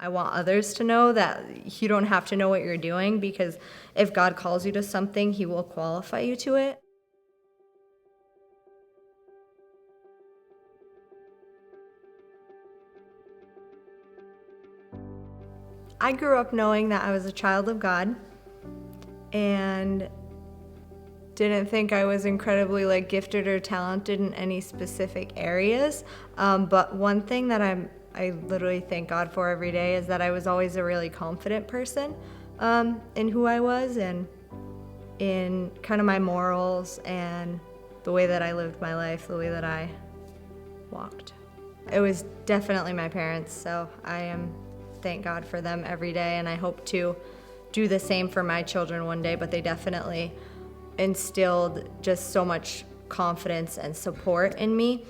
I want others to know that you don't have to know what you're doing, because if God calls you to something, he will qualify you to it. I grew up knowing that I was a child of God and didn't think I was incredibly gifted or talented in any specific areas. But one thing that I literally thank God for every day is that I was always a really confident person in who I was and in kind of my morals and the way that I lived my life, the way that I walked. It was definitely my parents, so thank God for them every day, and I hope to do the same for my children one day, but they definitely instilled just so much confidence and support in me,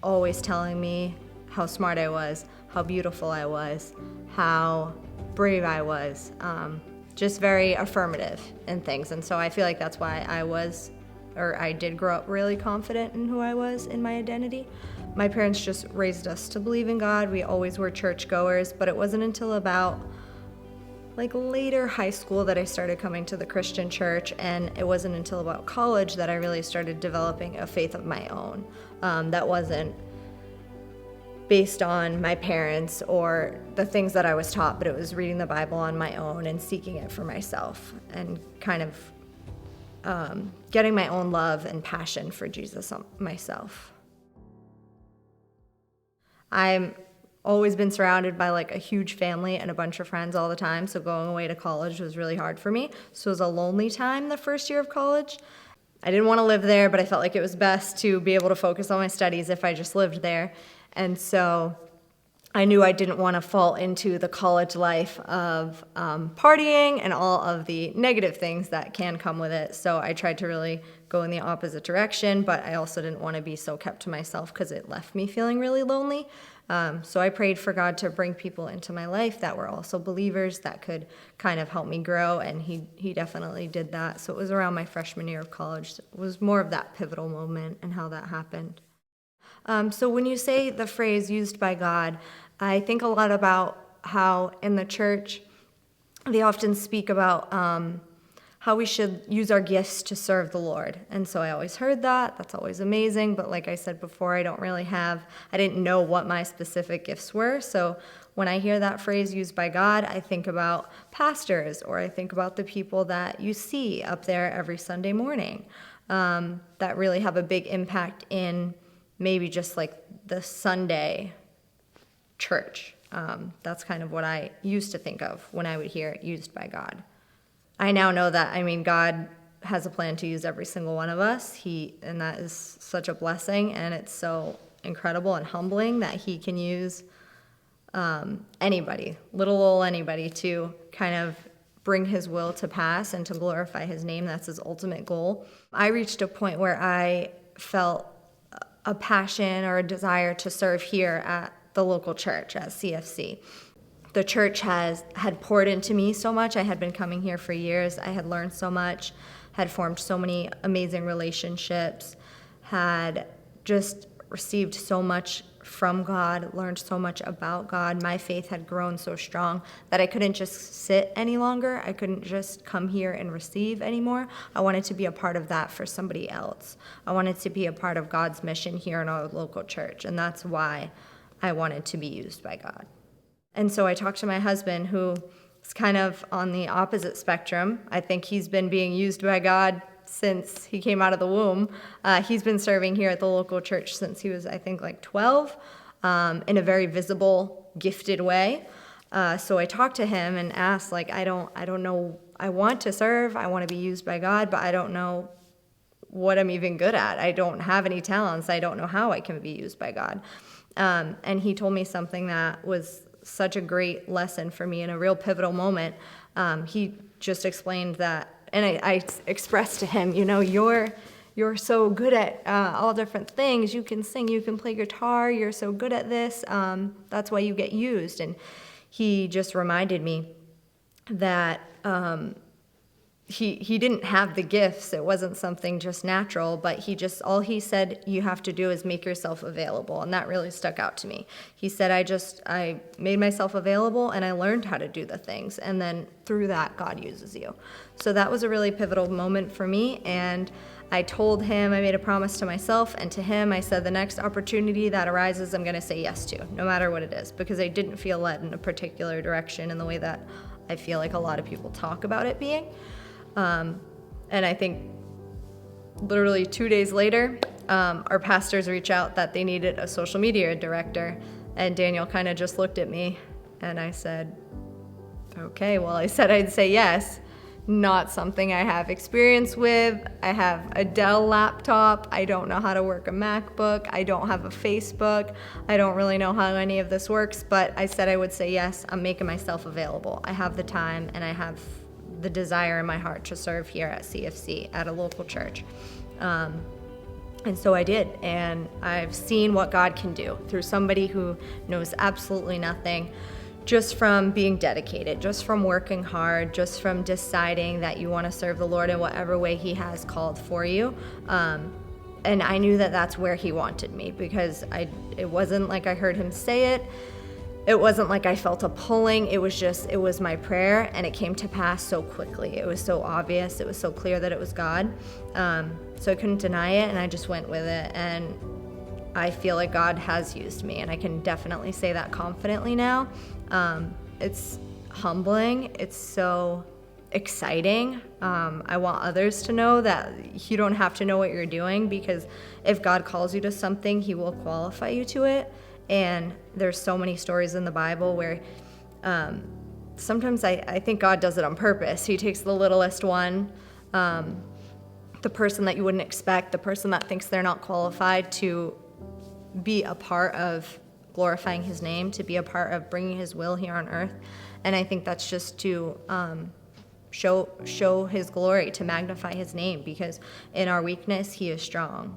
always telling me how smart I was, how beautiful I was, how brave I was, just very affirmative in things. And so I feel like that's why I did grow up really confident in who I was in my identity. My parents just raised us to believe in God. We always were churchgoers, but it wasn't until about later high school that I started coming to the Christian church, and it wasn't until about college that I really started developing a faith of my own. That wasn't based on my parents or the things that I was taught, but it was reading the Bible on my own and seeking it for myself and kind of getting my own love and passion for Jesus myself. I'm always been surrounded by a huge family and a bunch of friends all the time, so going away to college was really hard for me. So it was a lonely time the first year of college. I didn't want to live there, but I felt like it was best to be able to focus on my studies if I just lived there. And so I knew I didn't want to fall into the college life of partying and all of the negative things that can come with it. So I tried to really go in the opposite direction, but I also didn't want to be so kept to myself because it left me feeling really lonely. So I prayed for God to bring people into my life that were also believers that could kind of help me grow, and he definitely did that. So it was around my freshman year of college. It was more of that pivotal moment and how that happened. So when you say the phrase used by God, I think a lot about how in the church they often speak about how we should use our gifts to serve the Lord. And so I always heard that. That's always amazing. But like I said before, I didn't know what my specific gifts were. So when I hear that phrase used by God, I think about pastors, or I think about the people that you see up there every Sunday morning that really have a big impact in maybe just the Sunday church. That's kind of what I used to think of when I would hear it used by God. I now know that, God has a plan to use every single one of us. And that is such a blessing, and it's so incredible and humbling that he can use anybody, little old anybody, to kind of bring his will to pass and to glorify his name. That's his ultimate goal. I reached a point where I felt a passion or a desire to serve here at the local church at CFC. The church had poured into me so much. I had been coming here for years. I had learned so much, had formed so many amazing relationships, had just received so much from God, learned so much about God. My faith had grown so strong that I couldn't just sit any longer. I couldn't just come here and receive anymore. I wanted to be a part of that for somebody else. I wanted to be a part of God's mission here in our local church, and that's why I wanted to be used by God. And so I talked to my husband, who is kind of on the opposite spectrum. I think he's been being used by God since he came out of the womb. He's been serving here at the local church since he was, I think, 12, in a very visible, gifted way. So I talked to him and asked, I don't know, I want to serve, I want to be used by God, but I don't know what I'm even good at. I don't have any talents. I don't know how I can be used by God. And he told me something that was such a great lesson for me in a real pivotal moment. He just explained that, and I expressed to him, you're so good at all different things. You can sing, you can play guitar, you're so good at this. That's why you get used. And he just reminded me that he didn't have the gifts. It wasn't something just natural, but all he said you have to do is make yourself available. And that really stuck out to me. He said, I made myself available and I learned how to do the things. And then through that, God uses you. So that was a really pivotal moment for me. And I told him, I made a promise to myself and to him. I said, the next opportunity that arises, I'm going to say yes to, no matter what it is, because I didn't feel led in a particular direction in the way that I feel like a lot of people talk about it being. And I think literally 2 days later, our pastors reached out that they needed a social media director. And Daniel kind of just looked at me and I said, okay, well, I said I'd say yes. Not something I have experience with. I have a Dell laptop. I don't know how to work a MacBook. I don't have a Facebook. I don't really know how any of this works, but I said I would say yes. I'm making myself available. I have the time and I have the desire in my heart to serve here at CFC, at a local church. And so I did, and I've seen what God can do through somebody who knows absolutely nothing, just from being dedicated, just from working hard, just from deciding that you want to serve the Lord in whatever way He has called for you. And I knew that that's where He wanted me, because it wasn't like I heard Him say it. It wasn't like I felt a pulling. It was my prayer, and it came to pass so quickly. It was so obvious. It was so clear that it was God. So I couldn't deny it, and I just went with it. And I feel like God has used me, and I can definitely say that confidently now. It's humbling. It's so exciting. I want others to know that you don't have to know what you're doing, because if God calls you to something, He will qualify you to it. And there's so many stories in the Bible where sometimes I think God does it on purpose. He takes the littlest one, the person that you wouldn't expect, the person that thinks they're not qualified to be a part of glorifying His name, to be a part of bringing His will here on earth. And I think that's just to show His glory, to magnify His name, because in our weakness He is strong.